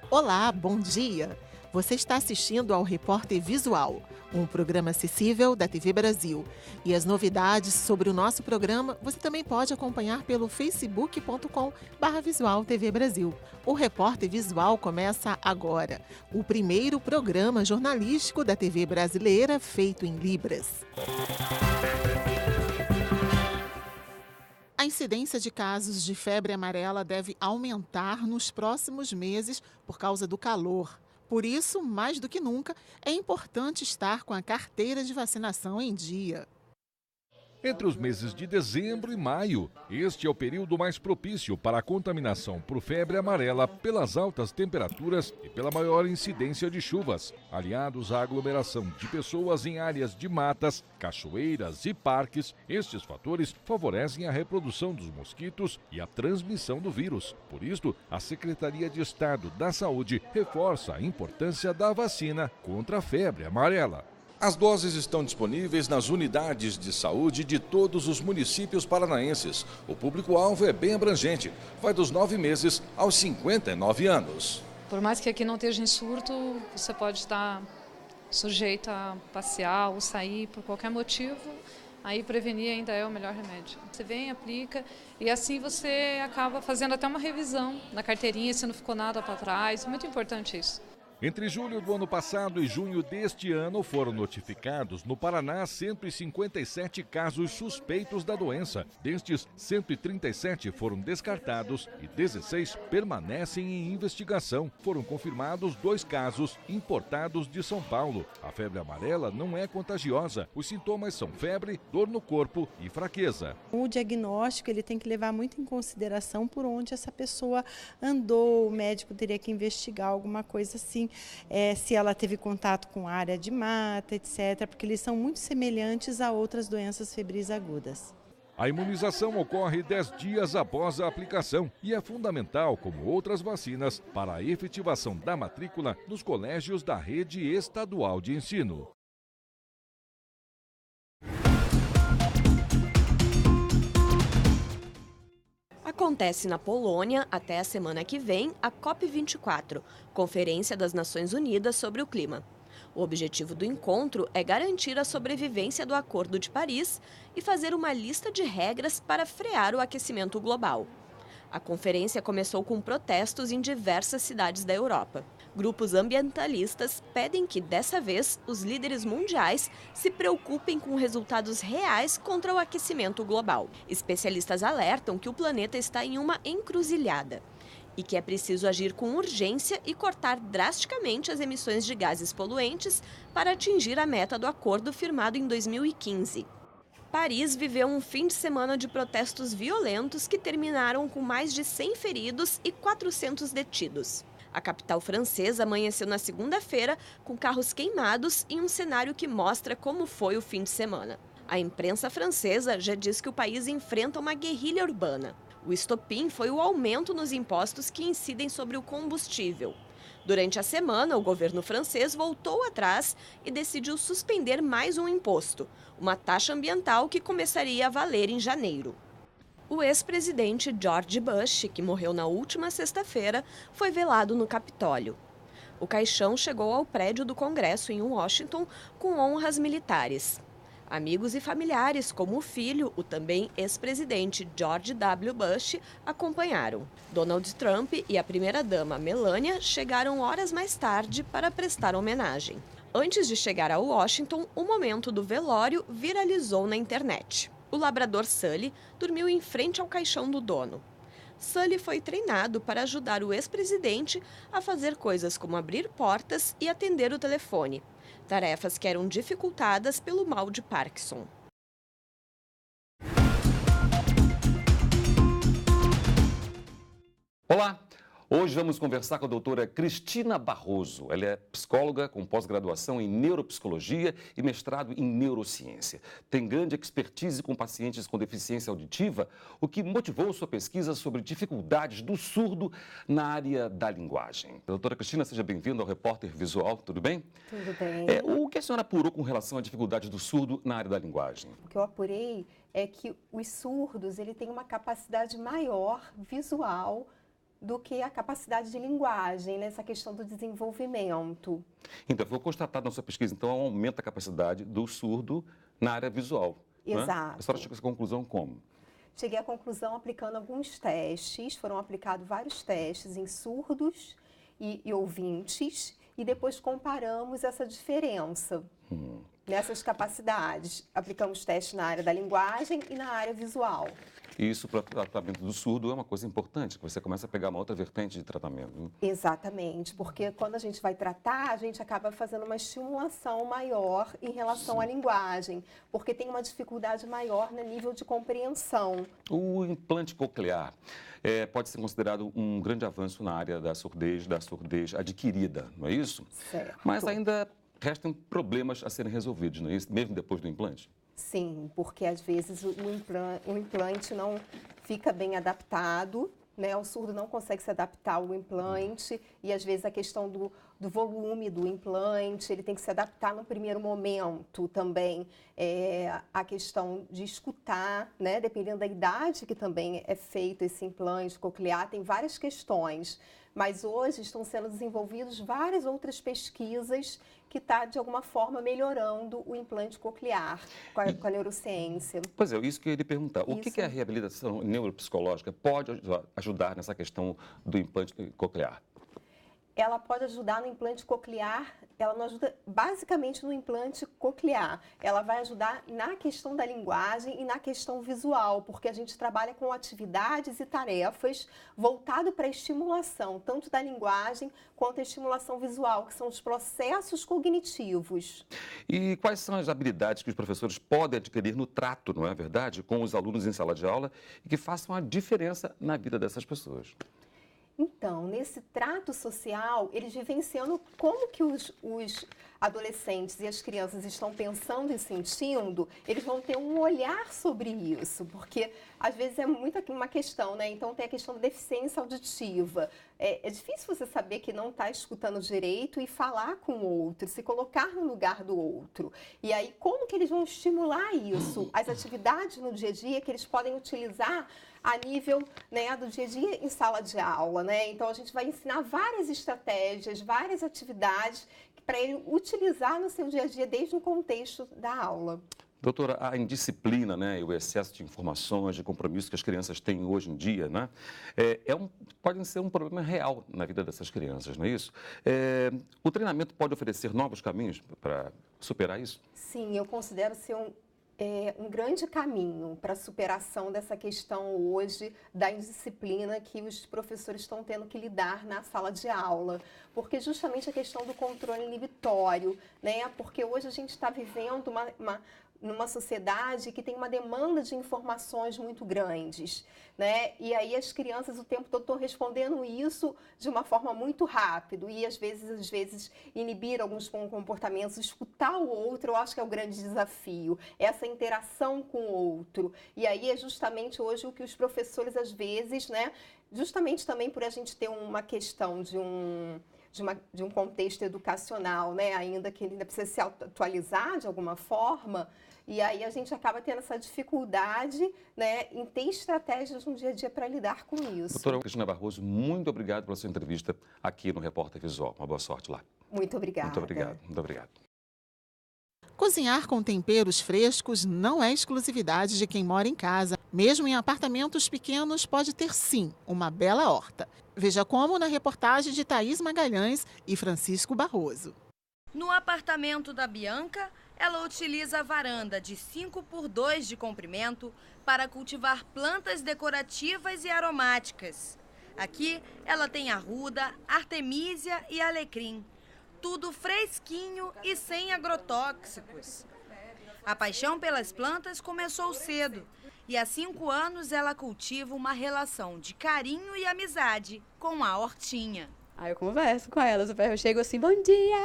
Olá, bom dia! Você está assistindo ao Repórter Visual, um programa acessível da TV Brasil. E as novidades sobre o nosso programa você também pode acompanhar pelo facebook.com/visual TV Brasil. O Repórter Visual começa agora, o primeiro programa jornalístico da TV brasileira feito em Libras. A incidência de casos de febre amarela deve aumentar nos próximos meses por causa do calor. Por isso, mais do que nunca, é importante estar com a carteira de vacinação em dia. Entre os meses de dezembro e maio, este é o período mais propício para a contaminação por febre amarela pelas altas temperaturas e pela maior incidência de chuvas, aliados à aglomeração de pessoas em áreas de matas, cachoeiras e parques. Estes fatores favorecem a reprodução dos mosquitos e a transmissão do vírus. Por isso, a Secretaria de Estado da Saúde reforça a importância da vacina contra a febre amarela. As doses estão disponíveis nas unidades de saúde de todos os municípios paranaenses. O público-alvo é bem abrangente, vai dos 9 meses aos 59 anos. Por mais que aqui não esteja em surto, você pode estar sujeito a passear ou sair por qualquer motivo, aí prevenir ainda é o melhor remédio. Você vem, aplica e assim você acaba fazendo até uma revisão na carteirinha, se não ficou nada para trás, muito importante isso. Entre julho do ano passado e junho deste ano, foram notificados no Paraná 157 casos suspeitos da doença. Destes, 137 foram descartados e 16 permanecem em investigação. Foram confirmados 2 casos importados de São Paulo. A febre amarela não é contagiosa. Os sintomas são febre, dor no corpo e fraqueza. O diagnóstico ele tem que levar muito em consideração por onde essa pessoa andou. O médico teria que investigar alguma coisa assim. Se ela teve contato com área de mata, etc., porque eles são muito semelhantes a outras doenças febris agudas. A imunização ocorre 10 dias após a aplicação e é fundamental, como outras vacinas, para a efetivação da matrícula nos colégios da rede estadual de ensino. Acontece na Polônia, até a semana que vem, a COP24, Conferência das Nações Unidas sobre o Clima. O objetivo do encontro é garantir a sobrevivência do Acordo de Paris e fazer uma lista de regras para frear o aquecimento global. A conferência começou com protestos em diversas cidades da Europa. Grupos ambientalistas pedem que, dessa vez, os líderes mundiais se preocupem com resultados reais contra o aquecimento global. Especialistas alertam que o planeta está em uma encruzilhada e que é preciso agir com urgência e cortar drasticamente as emissões de gases poluentes para atingir a meta do acordo firmado em 2015. Paris viveu um fim de semana de protestos violentos que terminaram com mais de 100 feridos e 400 detidos. A capital francesa amanheceu na segunda-feira com carros queimados em um cenário que mostra como foi o fim de semana. A imprensa francesa já diz que o país enfrenta uma guerrilha urbana. O estopim foi o aumento nos impostos que incidem sobre o combustível. Durante a semana, o governo francês voltou atrás e decidiu suspender mais um imposto, uma taxa ambiental que começaria a valer em janeiro. O ex-presidente George Bush, que morreu na última sexta-feira, foi velado no Capitólio. O caixão chegou ao prédio do Congresso em Washington com honras militares. Amigos e familiares, como o filho, o também ex-presidente George W. Bush, acompanharam. Donald Trump e a primeira-dama Melania chegaram horas mais tarde para prestar homenagem. Antes de chegar a Washington, o momento do velório viralizou na internet. O labrador Sully dormiu em frente ao caixão do dono. Sully foi treinado para ajudar o ex-presidente a fazer coisas como abrir portas e atender o telefone, tarefas que eram dificultadas pelo mal de Parkinson. Olá! Hoje vamos conversar com a doutora Cristina Barroso. Ela é psicóloga com pós-graduação em neuropsicologia e mestrado em neurociência. Tem grande expertise com pacientes com deficiência auditiva, o que motivou sua pesquisa sobre dificuldades do surdo na área da linguagem. Doutora Cristina, seja bem-vinda ao Repórter Visual, tudo bem? Tudo bem. O que a senhora apurou com relação à dificuldade do surdo na área da linguagem? O que eu apurei é que os surdos têm uma capacidade maior visual do que a capacidade de linguagem, nessa questão do desenvolvimento. Então, foi constatado na sua pesquisa, então, um aumento da capacidade do surdo na área visual. Exato. Né? A senhora chegou a essa conclusão como? Cheguei à conclusão aplicando alguns testes, foram aplicados vários testes em surdos e ouvintes, e depois comparamos essa diferença nessas capacidades. Aplicamos testes na área da linguagem e na área visual. E isso para o tratamento do surdo é uma coisa importante, que você começa a pegar uma outra vertente de tratamento. Exatamente, porque quando a gente vai tratar, a gente acaba fazendo uma estimulação maior em relação à linguagem, porque tem uma dificuldade maior no nível de compreensão. O implante coclear pode ser considerado um grande avanço na área da surdez adquirida, não é isso? Certo. Mas ainda restam problemas a serem resolvidos, não é isso? Mesmo depois do implante? Sim, porque às vezes o implante não fica bem adaptado, né? O surdo não consegue se adaptar ao implante e às vezes a questão do volume do implante, ele tem que se adaptar no primeiro momento também. A questão de escutar, né? Dependendo da idade que também é feito esse implante coclear, tem várias questões. Mas hoje estão sendo desenvolvidas várias outras pesquisas que está, de alguma forma, melhorando o implante coclear com a neurociência. Pois é, isso que eu ia lhe perguntar. O que a reabilitação neuropsicológica pode ajudar nessa questão do implante coclear? Ela pode ajudar no implante coclear, ela não ajuda basicamente no implante coclear. Ela vai ajudar na questão da linguagem e na questão visual, porque a gente trabalha com atividades e tarefas voltado para a estimulação, tanto da linguagem quanto a estimulação visual, que são os processos cognitivos. E quais são as habilidades que os professores podem adquirir no trato, não é verdade, com os alunos em sala de aula e que façam a diferença na vida dessas pessoas? Então, nesse trato social, eles vivenciando como que os adolescentes e as crianças estão pensando e sentindo, eles vão ter um olhar sobre isso, porque às vezes é muito uma questão, né? Então tem a questão da deficiência auditiva. É difícil você saber que não está escutando direito e falar com o outro, se colocar no lugar do outro. E aí, como que eles vão estimular isso? As atividades no dia a dia que eles podem utilizar a nível, né, do dia a dia em sala de aula, né? Então a gente vai ensinar várias estratégias, várias atividades para ele utilizar no seu dia a dia desde o contexto da aula. Doutora, a indisciplina, né, e o excesso de informações, de compromisso que as crianças têm hoje em dia, né, pode ser um problema real na vida dessas crianças, não é isso? O treinamento pode oferecer novos caminhos para superar isso? Sim, eu considero ser um grande caminho para a superação dessa questão hoje da indisciplina que os professores estão tendo que lidar na sala de aula, porque justamente a questão do controle inibitório, né? Porque hoje a gente está vivendo numa sociedade que tem uma demanda de informações muito grandes, né? E aí as crianças o tempo todo estão respondendo isso de uma forma muito rápido e às vezes inibir alguns comportamentos, escutar o outro, eu acho que é o grande desafio, essa interação com o outro. E aí é justamente hoje o que os professores às vezes, né? Justamente também por a gente ter uma questão de um contexto educacional, né? Ainda que ele ainda precisa se atualizar de alguma forma, e aí a gente acaba tendo essa dificuldade, né, em ter estratégias no dia a dia para lidar com isso. Doutora Cristina Barroso, muito obrigado pela sua entrevista aqui no Repórter Visual. Uma boa sorte lá. Muito obrigada. Muito obrigado, muito obrigado. Cozinhar com temperos frescos não é exclusividade de quem mora em casa. Mesmo em apartamentos pequenos, pode ter sim uma bela horta. Veja como na reportagem de Thaís Magalhães e Francisco Barroso. No apartamento da Bianca, ela utiliza a varanda de 5x2 de comprimento para cultivar plantas decorativas e aromáticas. Aqui, ela tem arruda, artemísia e alecrim. Tudo fresquinho e sem agrotóxicos. A paixão pelas plantas começou cedo e há 5 anos ela cultiva uma relação de carinho e amizade com a hortinha. Aí eu converso com elas, eu chego assim, bom dia!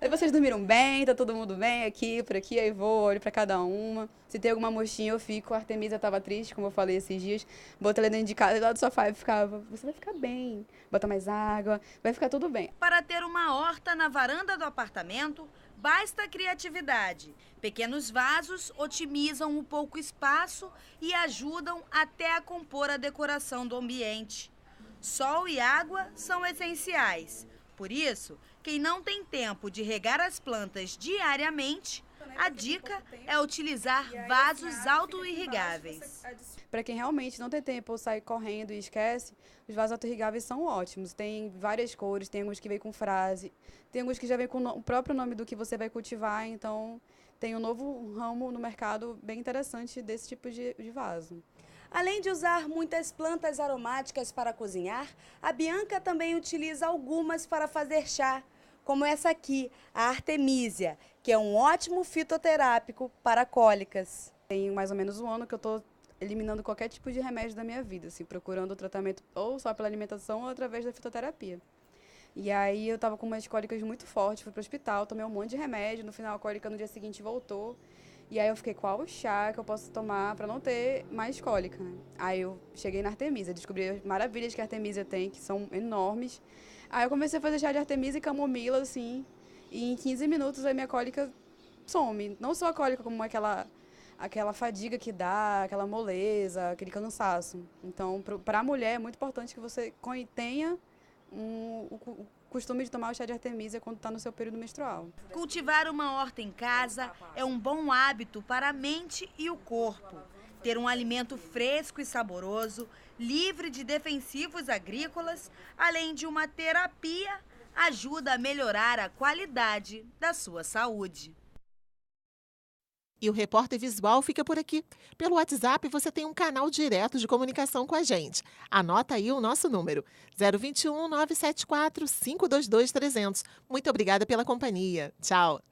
Aí vocês dormiram bem, tá todo mundo bem aqui, por aqui, aí vou, olho pra cada uma. Se tem alguma mochinha eu fico, a Artemisa tava triste, como eu falei esses dias, botei ela dentro de casa, lá do sofá e ficava, você vai ficar bem, bota mais água, vai ficar tudo bem. Para ter uma horta na varanda do apartamento, basta criatividade. Pequenos vasos otimizam o pouco espaço e ajudam até a compor a decoração do ambiente. Sol e água são essenciais. Por isso, quem não tem tempo de regar as plantas diariamente, a dica é utilizar vasos auto-irrigáveis. Para quem realmente não tem tempo ou sai correndo e esquece, os vasos auto-irrigáveis são ótimos. Tem várias cores, tem alguns que vêm com frase, tem alguns que já vêm com o próprio nome do que você vai cultivar, então tem um novo ramo no mercado bem interessante desse tipo de vaso. Além de usar muitas plantas aromáticas para cozinhar, a Bianca também utiliza algumas para fazer chá, como essa aqui, a Artemisia, que é um ótimo fitoterápico para cólicas. Tem mais ou menos um ano que eu estou eliminando qualquer tipo de remédio da minha vida, assim, procurando o tratamento ou só pela alimentação ou através da fitoterapia. E aí eu estava com umas cólicas muito fortes, fui para o hospital, tomei um monte de remédio, no final a cólica no dia seguinte voltou. E aí eu fiquei, qual o chá que eu posso tomar para não ter mais cólica, né? Aí eu cheguei na Artemisia, descobri as maravilhas que a Artemisia tem, que são enormes. Aí eu comecei a fazer chá de Artemisia e camomila, assim, e em 15 minutos a minha cólica some. Não só a cólica, como aquela fadiga que dá, aquela moleza, aquele cansaço. Então, para a mulher é muito importante que você tenha o costume de tomar o chá de Artemisia quando está no seu período menstrual. Cultivar uma horta em casa é um bom hábito para a mente e o corpo. Ter um alimento fresco e saboroso, livre de defensivos agrícolas, além de uma terapia, ajuda a melhorar a qualidade da sua saúde. E o Repórter Visual fica por aqui. Pelo WhatsApp você tem um canal direto de comunicação com a gente. Anota aí o nosso número, 021 974 522 300. Muito obrigada pela companhia. Tchau.